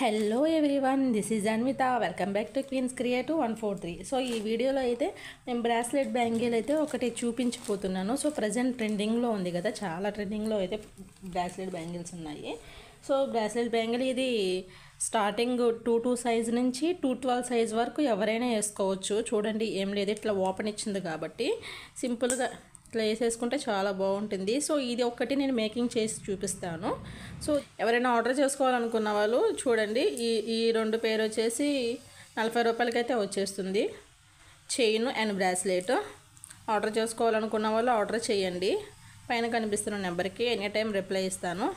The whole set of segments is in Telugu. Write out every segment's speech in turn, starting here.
Hello everyone, this is Anvitha. Welcome back to queens creative 143. So ఈ వీడియోలో అయితే నేను బ్రాస్లెట్ బ్యాంగిల్ అయితే ఒకటి చూపించిపోతున్నాను. సో ప్రజెంట్ ట్రెండింగ్లో ఉంది కదా, చాలా ట్రెండింగ్లో అయితే బ్రాస్లెట్ బ్యాంగిల్స్ ఉన్నాయి. సో బ్రాస్లెట్ బ్యాంగిల్ ఇది స్టార్టింగ్ 22 సైజ్ నుంచి 212 సైజ్ వరకు ఎవరైనా వేసుకోవచ్చు. చూడండి, ఏం లేదు, ఇట్లా ఓపెన్ ఇచ్చింది కాబట్టి సింపుల్గా ఇట్లా వేసేసుకుంటే చాలా బాగుంటుంది. సో ఇది ఒక్కటి నేను మేకింగ్ చేసి చూపిస్తాను. సో ఎవరైనా ఆర్డర్ చేసుకోవాలనుకున్న వాళ్ళు చూడండి, ఈ రెండు పేరు వచ్చేసి 40 రూపాయలకైతే వచ్చేస్తుంది. Chain and bracelet. ఆర్డర్ చేసుకోవాలనుకున్న వాళ్ళు ఆర్డర్ చేయండి. పైన కనిపిస్తున్న నెంబర్కి ఎనీ టైం రిప్లై ఇస్తాను.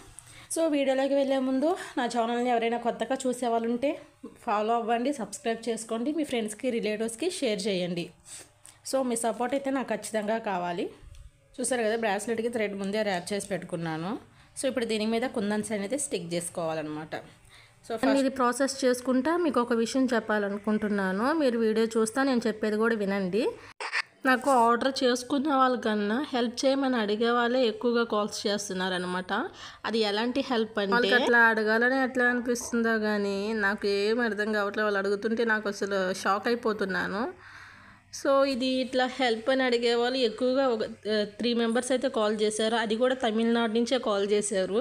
సో వీడియోలోకి వెళ్ళే ముందు నా ఛానల్ని ఎవరైనా కొత్తగా చూసే వాళ్ళు ఉంటే ఫాలో అవ్వండి, సబ్స్క్రైబ్ చేసుకోండి, మీ ఫ్రెండ్స్కి రిలేటివ్స్కి షేర్ చేయండి. సో మీ సపోర్ట్ అయితే నాకు ఖచ్చితంగా కావాలి. చూసారు కదా, బ్రాస్లెట్కి థ్రెడ్ ముందే ర్యాప్ చేసి పెట్టుకున్నాను. సో ఇప్పుడు దీని మీద కుందన్స్ అనేది స్టిక్ చేసుకోవాలన్నమాట. సో ఇది ప్రాసెస్ చేసుకుంటా మీకు ఒక విషయం చెప్పాలనుకుంటున్నాను. మీరు వీడియో చూస్తా, నేను చెప్పేది కూడా వినండి. నాకు ఆర్డర్ చేసుకున్న వాళ్ళకన్నా హెల్ప్ చేయమని అడిగే వాళ్ళే ఎక్కువగా కాల్స్ చేస్తున్నారనమాట. అది ఎలాంటి హెల్ప్ అంటే అట్లా అడగాలని ఎట్లా అనిపిస్తుందో కానీ నాకు ఏం అర్థం కావట్లేదు. వాళ్ళు అడుగుతుంటే నాకు అసలు షాక్ అయిపోతున్నాను. సో ఇది ఇట్లా హెల్ప్ అని అడిగే వాళ్ళు ఎక్కువగా ఒక 3 మెంబర్స్ అయితే కాల్ చేశారు. అది కూడా తమిళనాడు నుంచే కాల్ చేశారు.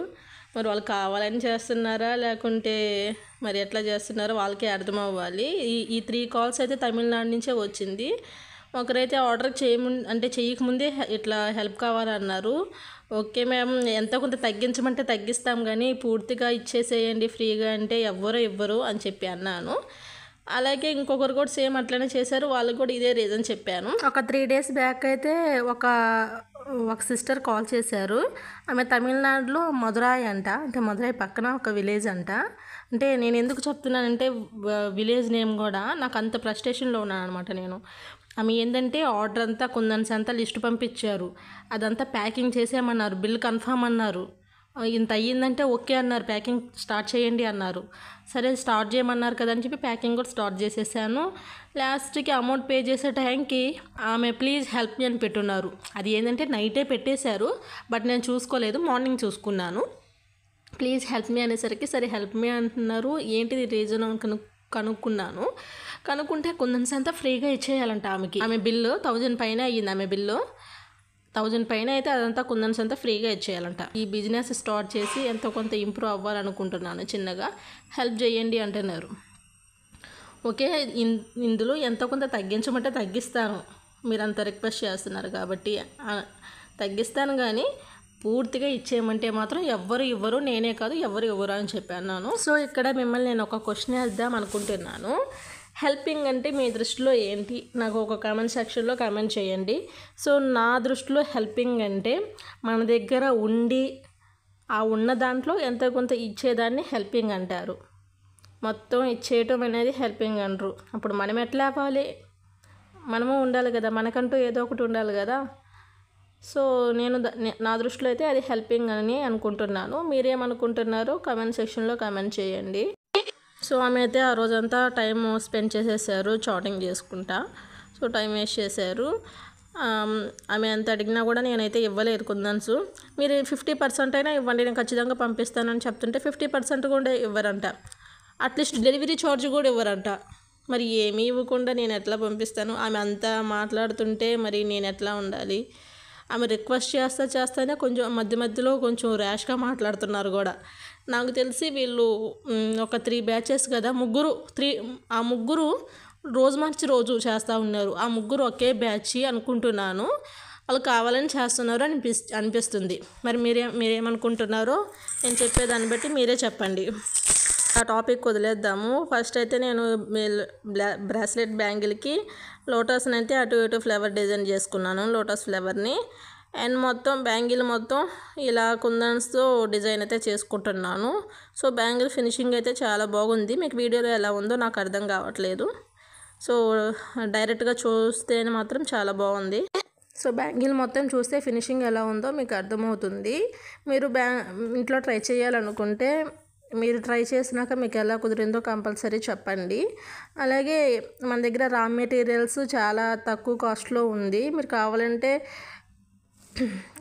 మరి వాళ్ళు కావాలని చేస్తున్నారా లేకుంటే మరి ఎట్లా చేస్తున్నారో వాళ్ళకే అర్థం అవ్వాలి. ఈ 3 కాల్స్ అయితే తమిళనాడు నుంచే వచ్చింది. ఒకరైతే ఆర్డర్ చేయకముందే ఇట్లా హెల్ప్ కావాలన్నారు. ఓకే మ్యామ్, ఎంత కొంత తగ్గించమంటే తగ్గిస్తాం, కానీ పూర్తిగా ఇచ్చేసేయండి ఫ్రీగా అంటే ఎవ్వరూ ఇవ్వరు అని చెప్పి అన్నాను. అలాగే ఇంకొకరు కూడా సేమ్ అట్లనే చేశారు. వాళ్ళకి కూడా ఇదే రీజన్ చెప్పాను. ఒక 3 డేస్ బ్యాక్ అయితే ఒక సిస్టర్ కాల్ చేశారు. ఆమె తమిళనాడులో మదురాయి అంట, అంటే మదురాయి పక్కన ఒక విలేజ్ అంట. అంటే నేను ఎందుకు చెప్తున్నానంటే విలేజ్ నేమ్ కూడా నాకు అంత ఫ్రస్ట్రేషన్లో ఉన్నాను అనమాట నేను. ఆమె ఏంటంటే ఆర్డర్ అంతా కుందన్స్ అంతా లిస్ట్ పంపించారు, అదంతా ప్యాకింగ్ చేసేయమన్నారు, బిల్ కన్ఫర్మ్ అన్నారు. ఇంత అయ్యిందంటే ఓకే అన్నారు, ప్యాకింగ్ స్టార్ట్ చేయండి అన్నారు. సరే స్టార్ట్ చేయమన్నారు కదా అని చెప్పి ప్యాకింగ్ కూడా స్టార్ట్ చేసేసాను. లాస్ట్కి అమౌంట్ పే చేసే టైంకి ఆమె ప్లీజ్ హెల్ప్ మీ అని పెట్టున్నారు. అది ఏంటంటే నైటే పెట్టేశారు, బట్ నేను చూసుకోలేదు, మార్నింగ్ చూసుకున్నాను. ప్లీజ్ హెల్ప్ మీ అనేసరికి సరే హెల్ప్ మీ అంటున్నారు, ఏంటిది రీజన్ కనుక్కున్నాను. కనుక్కుంటే కుందన్స్ అంతా ఫ్రీగా ఇచ్చేయాలంట ఆమెకి. ఆమె బిల్లు 1000 పైన అయ్యింది. ఆమె బిల్లు 1000 పైన అయితే అదంతా కుందన్స్ అంతా ఫ్రీగా ఇచ్చేయాలంట. ఈ బిజినెస్ స్టార్ట్ చేసి ఎంతో కొంత ఇంప్రూవ్ అవ్వాలనుకుంటున్నాను, చిన్నగా హెల్ప్ చేయండి అంటున్నారు. ఓకే, ఇందులో ఎంతో కొంత తగ్గించమంటే తగ్గిస్తాను, మీరు అంత రిక్వెస్ట్ చేస్తున్నారు కాబట్టి తగ్గిస్తాను, కానీ పూర్తిగా ఇచ్చేయమంటే మాత్రం ఎవ్వరు ఇవ్వరు, నేనే కాదు ఎవ్వరు ఇవ్వరు అని చెప్పాను. సో ఇక్కడ మిమ్మల్ని నేను ఒక క్వశ్చన్ వేద్దాం అనుకుంటున్నాను. హెల్పింగ్ అంటే మీ దృష్టిలో ఏంటి? నాకు ఒక కామెంట్ సెక్షన్లో కామెంట్ చేయండి. సో నా దృష్టిలో హెల్పింగ్ అంటే మన దగ్గర ఉండి ఆ ఉన్న దాంట్లో ఎంతో కొంత ఇచ్చేదాన్ని హెల్పింగ్ అంటారు. మొత్తం ఇచ్చేయటం అనేది హెల్పింగ్ అనరు. అప్పుడు మనం ఎట్లా అవ్వాలి? మనము ఉండాలి కదా, మనకంటూ ఏదో ఒకటి ఉండాలి కదా. సో నా దృష్టిలో అయితే అది హెల్పింగ్ అని అనుకుంటున్నాను. మీరేమనుకుంటున్నారో కామెంట్ సెక్షన్లో కామెంట్ చేయండి. సో ఆమె అయితే ఆ రోజంతా టైం స్పెండ్ చేసేసారు చాటింగ్ చేసుకుంటా. సో టైం వేస్ట్ చేశారు. ఆమె ఎంత అడిగినా కూడా నేనైతే ఇవ్వలేదు కుందన్స్. మీరు 50% అయినా ఇవ్వండి, నేను ఖచ్చితంగా పంపిస్తానని చెప్తుంటే 50% కూడా ఇవ్వరంట. అట్లీస్ట్ డెలివరీ ఛార్జ్ కూడా ఇవ్వరంట. మరి ఏమీ ఇవ్వకుండా నేను ఎట్లా పంపిస్తాను? ఆమె అంతా మాట్లాడుతుంటే మరి నేను ఎట్లా ఉండాలి? ఆమె రిక్వెస్ట్ చేస్తేనే కొంచెం మధ్యలో కొంచెం ర్యాష్గా మాట్లాడుతున్నారు కూడా. నాకు తెలిసి వీళ్ళు ఒక 3 బ్యాచెస్ కదా, ఆ ముగ్గురు రోజు మార్చి రోజు చేస్తూ ఉన్నారు. ఆ ముగ్గురు ఒకే బ్యాచ్ అనుకుంటున్నాను. వాళ్ళు కావాలని చేస్తున్నారు అనిపిస్తుంది. మరి మీరేమనుకుంటున్నారో నేను చెప్పేదాన్ని బట్టి మీరే చెప్పండి. ఆ టాపిక్ వదిలేద్దాము. ఫస్ట్ అయితే నేను బ్రాస్లెట్ బ్యాంగిల్కి లోటస్ని అయితే అటు ఇటు ఫ్లవర్ డిజైన్ చేసుకున్నాను, లోటస్ ఫ్లవర్ని. అండ్ మొత్తం బ్యాంగిల్ మొత్తం ఇలా కుందన్స్తో డిజైన్ అయితే చేసుకుంటున్నాను. సో బ్యాంగిల్ ఫినిషింగ్ అయితే చాలా బాగుంది. మీకు వీడియోలో ఎలా ఉందో నాకు అర్థం కావట్లేదు. సో డైరెక్ట్గా చూస్తేనే మాత్రం చాలా బాగుంది. సో బ్యాంగిల్ మొత్తం చూస్తే ఫినిషింగ్ ఎలా ఉందో మీకు అర్థమవుతుంది. మీరు ఇంట్లో ట్రై చేయాలనుకుంటే మీరు ట్రై చేసినాక మీకు ఎలా కుదిరిందో కంపల్సరీ చెప్పండి. అలాగే మన దగ్గర రా మెటీరియల్స్ చాలా తక్కువ కాస్ట్లో ఉంది. మీరు కావాలంటే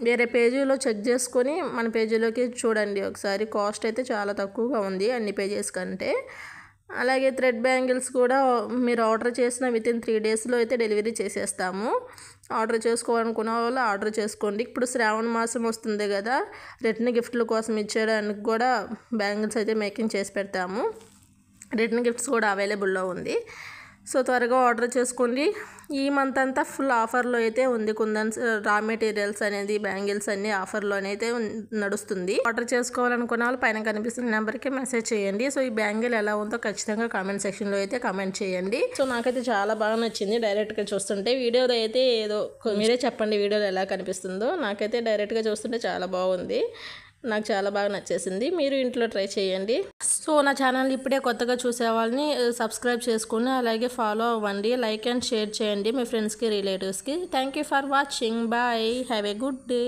వేరే పేజీలో చెక్ చేసుకొని మన పేజీలోకి చూడండి ఒకసారి. కాస్ట్ అయితే చాలా తక్కువగా ఉంది అన్ని పేజెస్ కంటే. అలాగే థ్రెడ్ బ్యాంగిల్స్ కూడా మీరు ఆర్డర్ చేసిన వితిన్ 3 డేస్లో అయితే డెలివరీ చేసేస్తాము. ఆర్డర్ చేసుకోవాలనుకున్న వాళ్ళు ఆర్డర్ చేసుకోండి. ఇప్పుడు శ్రావణ మాసం వస్తుంది కదా, రిటర్న్ గిఫ్ట్ల కోసం ఇచ్చేయడానికి కూడా బ్యాంగిల్స్ అయితే మేకింగ్ చేసి పెడతాము. రిటర్న్ గిఫ్ట్స్ కూడా అవైలబుల్లో ఉంది. సో త్వరగా ఆర్డర్ చేసుకోండి. ఈ మంత్ అంతా ఫుల్ ఆఫర్లో అయితే ఉంది. కుందన్స్ రా మెటీరియల్స్ అనేది బ్యాంగిల్స్ అన్నీ ఆఫర్లోనైతే నడుస్తుంది. ఆర్డర్ చేసుకోవాలనుకున్న వాళ్ళు పైన కనిపిస్తున్న నెంబర్కి మెసేజ్ చేయండి. సో ఈ బ్యాంగిల్ ఎలా ఉందో ఖచ్చితంగా కామెంట్ సెక్షన్లో అయితే కామెంట్ చేయండి. సో నాకైతే చాలా బాగా నచ్చింది డైరెక్ట్గా చూస్తుంటే. వీడియోలో అయితే ఏదో మీరే చెప్పండి వీడియోలో ఎలా కనిపిస్తుందో. నాకైతే డైరెక్ట్గా చూస్తుంటే చాలా బాగుంది. నాకు చాలా బాగా నచ్చేసింది. మీరు ఇంట్లో ట్రై చేయండి. సో నా ఛానల్ ఇప్పుడే కొత్తగా చూసే వాళ్ళని సబ్స్క్రైబ్ చేసుకుని అలాగే ఫాలో అవ్వండి. లైక్ అండ్ షేర్ చేయండి మీ ఫ్రెండ్స్కి రిలేటివ్స్కి. Thank you for watching. Bye. Have a good day.